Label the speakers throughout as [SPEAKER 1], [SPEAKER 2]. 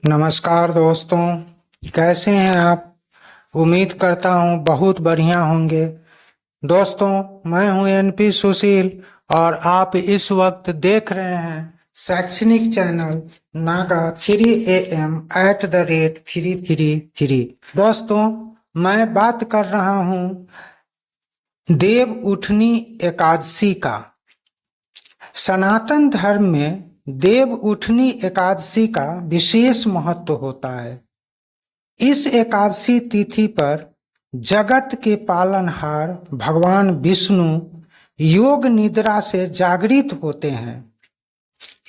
[SPEAKER 1] नमस्कार दोस्तों, कैसे हैं आप। उम्मीद करता हूं बहुत बढ़िया होंगे। दोस्तों, मैं हूं एनपी सुशील और आप इस वक्त देख रहे हैं शैक्षणिक चैनल नागा 3am@333। दोस्तों, मैं बात कर रहा हूं देव उठनी एकादशी का। सनातन धर्म में देव उठनी एकादशी का विशेष महत्व होता है। इस एकादशी तिथि पर जगत के पालनहार भगवान विष्णु योग निद्रा से जागृत होते हैं।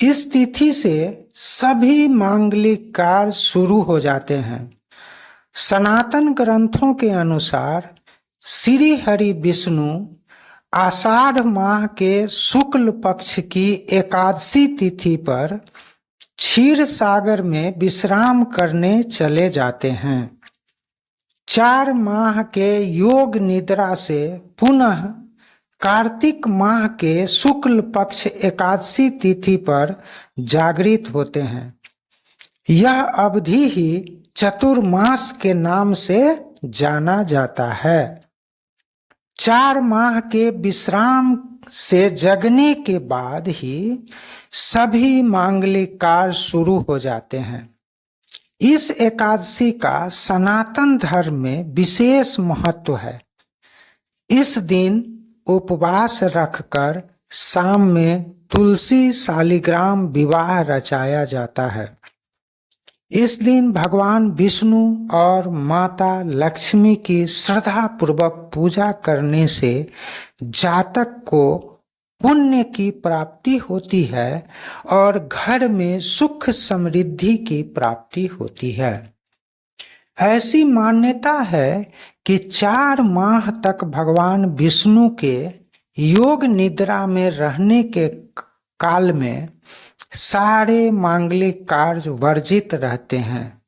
[SPEAKER 1] इस तिथि से सभी मांगलिक कार्य शुरू हो जाते हैं। सनातन ग्रंथों के अनुसार श्री हरि विष्णु आषाढ़ माह के शुक्ल पक्ष की एकादशी तिथि पर क्षीर सागर में विश्राम करने चले जाते हैं। 4 माह के योग निद्रा से पुनः कार्तिक माह के शुक्ल पक्ष एकादशी तिथि पर जागृत होते हैं। यह अवधि ही चतुर्मास के नाम से जाना जाता है। 4 माह के विश्राम से जगने के बाद ही सभी मांगलिक कार्य शुरू हो जाते हैं। इस एकादशी का सनातन धर्म में विशेष महत्व है। इस दिन उपवास रखकर शाम में तुलसी शालिग्राम विवाह रचाया जाता है। इस दिन भगवान विष्णु और माता लक्ष्मी की श्रद्धा पूर्वक पूजा करने से जातक को पुण्य की प्राप्ति होती है और घर में सुख समृद्धि की प्राप्ति होती है। ऐसी मान्यता है कि 4 माह तक भगवान विष्णु के योग निद्रा में रहने के काल में सारे मांगलिक कार्य वर्जित रहते हैं।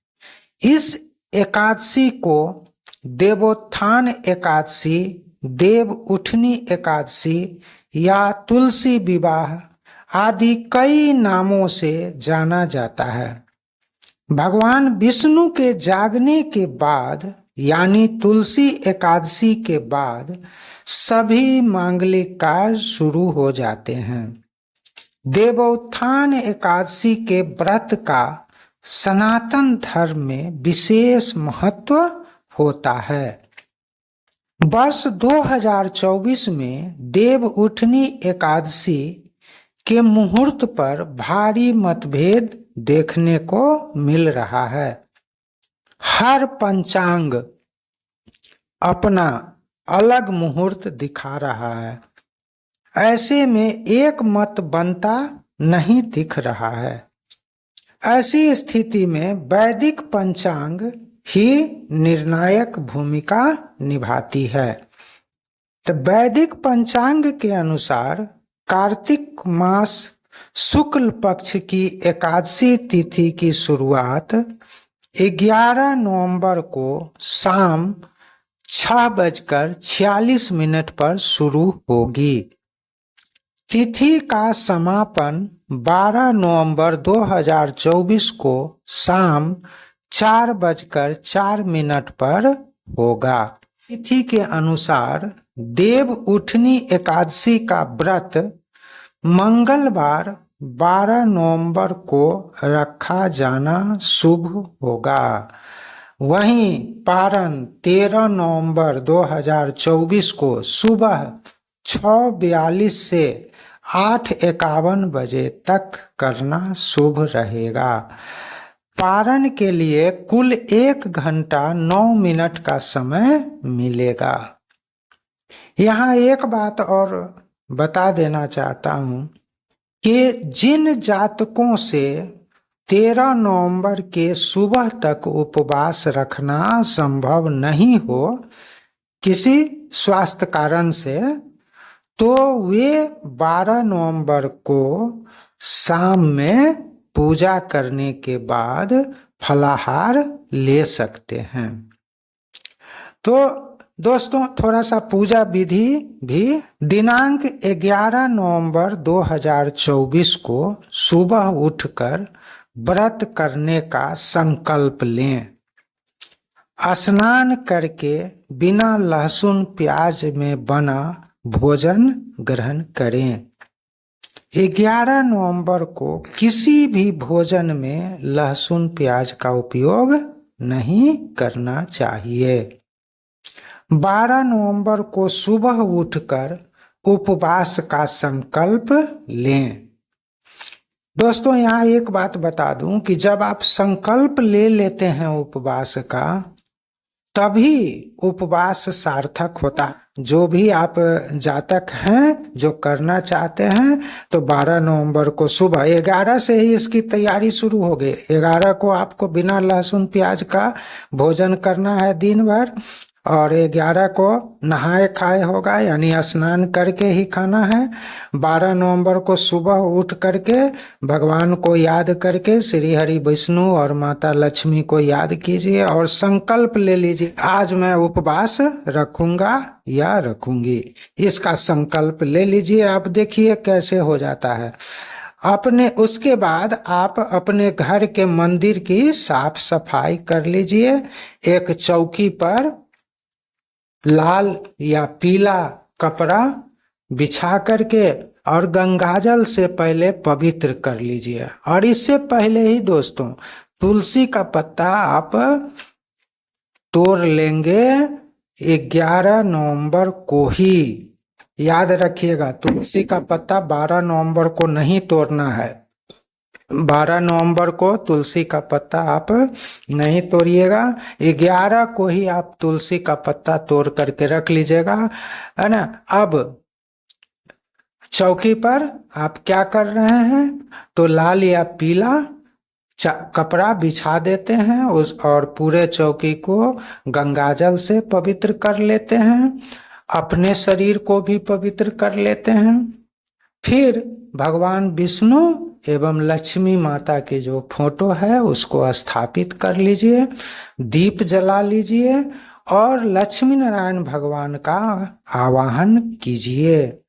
[SPEAKER 1] इस एकादशी को देवोत्थान एकादशी, देव उठनी एकादशी या तुलसी विवाह आदि कई नामों से जाना जाता है। भगवान विष्णु के जागने के बाद यानी तुलसी एकादशी के बाद सभी मांगलिक कार्य शुरू हो जाते हैं। देवोत्थान एकादशी के व्रत का सनातन धर्म में विशेष महत्व होता है। वर्ष 2024 में देव उठनी एकादशी के मुहूर्त पर भारी मतभेद देखने को मिल रहा है। हर पंचांग अपना अलग मुहूर्त दिखा रहा है। ऐसे में एक मत बनता नहीं दिख रहा है। ऐसी स्थिति में वैदिक पंचांग ही निर्णायक भूमिका निभाती है। तो वैदिक पंचांग के अनुसार कार्तिक मास शुक्ल पक्ष की एकादशी तिथि की शुरुआत 11 नवंबर को शाम 6:46 पर शुरू होगी। तिथि का समापन 12 नवंबर 2024 को शाम 4:04 पर होगा। तिथि के अनुसार देव उठनी एकादशी का व्रत मंगलवार 12 नवंबर को रखा जाना शुभ होगा। वहीं पारण 13 नवंबर 2024 को सुबह 6:42 से 8:51 बजे तक करना शुभ रहेगा। पारण के लिए कुल 1 घंटा 9 मिनट का समय मिलेगा। यहाँ एक बात और बता देना चाहता हूँ कि जिन जातकों से 13 नवंबर के सुबह तक उपवास रखना संभव नहीं हो किसी स्वास्थ्य कारण से, तो वे 12 नवंबर को शाम में पूजा करने के बाद फलाहार ले सकते हैं। तो दोस्तों, थोड़ा सा पूजा विधि भी दिनांक 11 नवंबर 2024 को सुबह उठकर व्रत करने का संकल्प लें। स्नान करके बिना लहसुन प्याज में बना भोजन ग्रहण करें। 11 नवंबर को किसी भी भोजन में लहसुन प्याज का उपयोग नहीं करना चाहिए। 12 नवंबर को सुबह उठकर उपवास का संकल्प लें। दोस्तों यहाँ एक बात बता दूं कि जब आप संकल्प ले लेते हैं उपवास का, तभी उपवास सार्थक होता। जो भी आप जातक हैं जो करना चाहते हैं, तो 12 नवंबर को सुबह 11 से ही इसकी तैयारी शुरू हो गई। 11 को आपको बिना लहसुन प्याज का भोजन करना है दिन भर, और 11 को नहाए खाए होगा, यानी स्नान करके ही खाना है। 12 नवंबर को सुबह उठ करके भगवान को याद करके श्री हरि विष्णु और माता लक्ष्मी को याद कीजिए और संकल्प ले लीजिए, आज मैं उपवास रखूंगा या रखूंगी। इसका संकल्प ले लीजिए। आप देखिए कैसे हो जाता है। उसके बाद आप अपने घर के मंदिर की साफ सफाई कर लीजिए। एक चौकी पर लाल या पीला कपड़ा बिछा करके और गंगाजल से पहले पवित्र कर लीजिए। और इससे पहले ही दोस्तों तुलसी का पत्ता आप तोड़ लेंगे 11 नवंबर को ही। याद रखिएगा, तुलसी का पत्ता 12 नवंबर को नहीं तोड़ना है। 12 नवंबर को तुलसी का पत्ता आप नहीं तोड़िएगा। 11 को ही आप तुलसी का पत्ता तोड़ करके रख लीजिएगा, है ना। अब चौकी पर आप क्या कर रहे हैं, तो लाल या पीला कपड़ा बिछा देते हैं और पूरे चौकी को गंगाजल से पवित्र कर लेते हैं। अपने शरीर को भी पवित्र कर लेते हैं। फिर भगवान विष्णु एवं लक्ष्मी माता की जो फोटो है उसको स्थापित कर लीजिए, दीप जला लीजिए और लक्ष्मी नारायण भगवान का आवाहन कीजिए।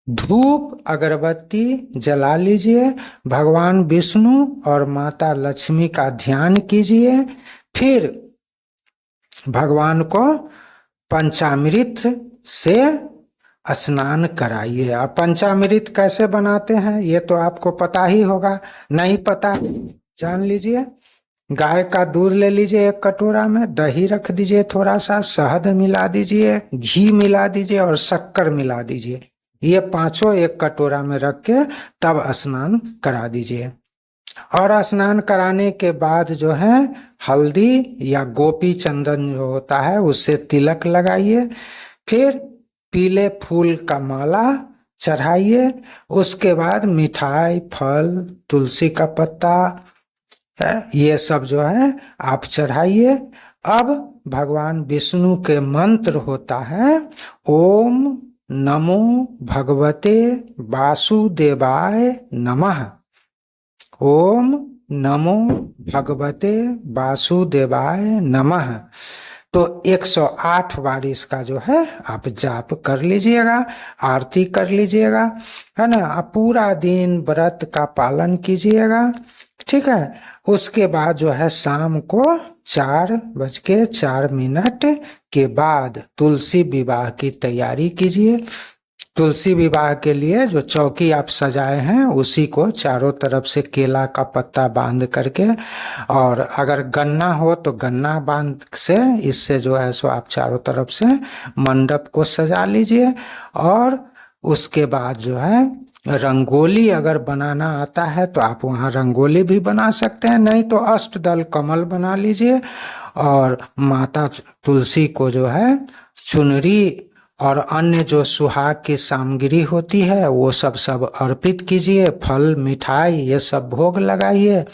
[SPEAKER 1] धूप अगरबत्ती जला लीजिए, भगवान विष्णु और माता लक्ष्मी का ध्यान कीजिए। फिर भगवान को पंचामृत से स्नान कराइए। अब पंचामृत कैसे बनाते हैं ये तो आपको पता ही होगा, नहीं पता जान लीजिए। गाय का दूध ले लीजिए, एक कटोरा में दही रख दीजिए, थोड़ा सा शहद मिला दीजिए, घी मिला दीजिए और शक्कर मिला दीजिए। ये पांचों एक कटोरा में रख के तब स्नान करा दीजिए। और स्नान कराने के बाद जो है हल्दी या गोपी चंदन जो होता है उससे तिलक लगाइए। फिर पीले फूल का माला चढ़ाइए। उसके बाद मिठाई, फल, तुलसी का पत्ता, ये सब जो है आप चढ़ाइए। अब भगवान विष्णु के मंत्र होता है ओम नमो भगवते वासुदेवाय नमः। ओम नमो भगवते वासुदेवाय नमः। तो 108 बार इसका जो है आप जाप कर लीजिएगा, आरती कर लीजिएगा, है ना। आप पूरा दिन व्रत का पालन कीजिएगा, ठीक है। उसके बाद जो है शाम को 4:04 के बाद तुलसी विवाह की तैयारी कीजिए। तुलसी विवाह के लिए जो चौकी आप सजाए हैं उसी को चारों तरफ से केला का पत्ता बांध करके, और अगर गन्ना हो तो गन्ना बांध से इससे जो है सो आप चारों तरफ से मंडप को सजा लीजिए। और उसके बाद जो है रंगोली अगर बनाना आता है तो आप वहाँ रंगोली भी बना सकते हैं, नहीं तो अष्टदल कमल बना लीजिए। और माता तुलसी को जो है चुनरी और अन्य जो सुहाग की सामग्री होती है वो सब अर्पित कीजिए। फल, मिठाई ये सब भोग लगाइए।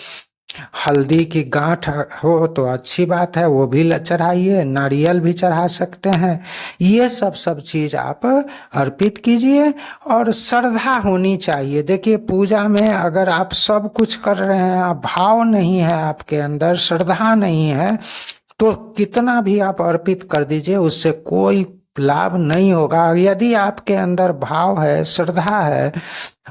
[SPEAKER 1] हल्दी की गांठ हो तो अच्छी बात है, वो भी चढ़ाइए। नारियल भी चढ़ा सकते हैं। ये सब चीज आप अर्पित कीजिए और श्रद्धा होनी चाहिए। देखिए पूजा में अगर आप सब कुछ कर रहे हैं, आप भाव नहीं है आपके अंदर, श्रद्धा नहीं है, तो कितना भी आप अर्पित कर दीजिए उससे कोई लाभ नहीं होगा। यदि आपके अंदर भाव है, श्रद्धा है,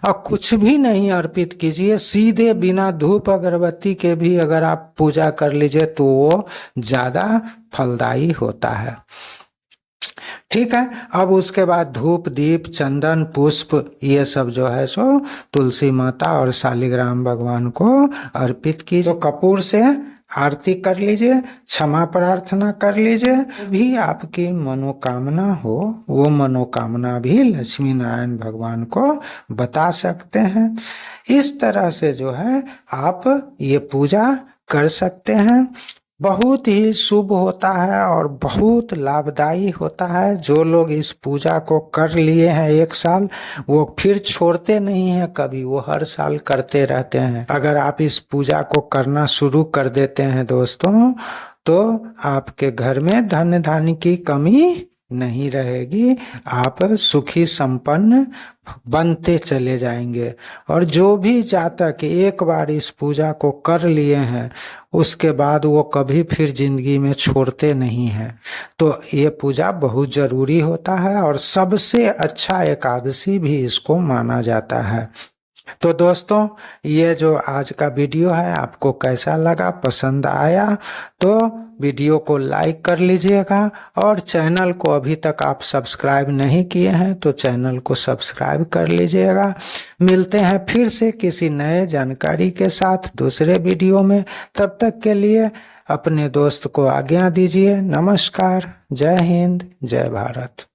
[SPEAKER 1] और कुछ भी नहीं अर्पित कीजिए, सीधे बिना धूप अगरबत्ती के भी अगर आप पूजा कर लीजिए तो वो ज्यादा फलदायी होता है। ठीक है। अब उसके बाद धूप, दीप, चंदन, पुष्प ये सब जो है सो तुलसी माता और शालिग्राम भगवान को अर्पित कीजिए। तो कपूर से आरती कर लीजिए, क्षमा प्रार्थना कर लीजिए। भी आपकी मनोकामना हो, वो मनोकामना भी लक्ष्मी नारायण भगवान को बता सकते हैं। इस तरह से जो है आप ये पूजा कर सकते हैं। बहुत ही शुभ होता है और बहुत लाभदायी होता है। जो लोग इस पूजा को कर लिए हैं एक साल, वो फिर छोड़ते नहीं हैं कभी, वो हर साल करते रहते हैं। अगर आप इस पूजा को करना शुरू कर देते हैं दोस्तों, तो आपके घर में धन धान्य की कमी नहीं रहेगी। आप सुखी संपन्न बनते चले जाएंगे। और जो भी जातक एक बार इस पूजा को कर लिए हैं, उसके बाद वो कभी फिर जिंदगी में छोड़ते नहीं हैं। तो ये पूजा बहुत जरूरी होता है और सबसे अच्छा एकादशी भी इसको माना जाता है। तो दोस्तों, ये जो आज का वीडियो है आपको कैसा लगा, पसंद आया तो वीडियो को लाइक कर लीजिएगा। और चैनल को अभी तक आप सब्सक्राइब नहीं किए हैं तो चैनल को सब्सक्राइब कर लीजिएगा। मिलते हैं फिर से किसी नए जानकारी के साथ दूसरे वीडियो में। तब तक के लिए अपने दोस्त को आज्ञा दीजिए। नमस्कार, जय हिंद, जय भारत।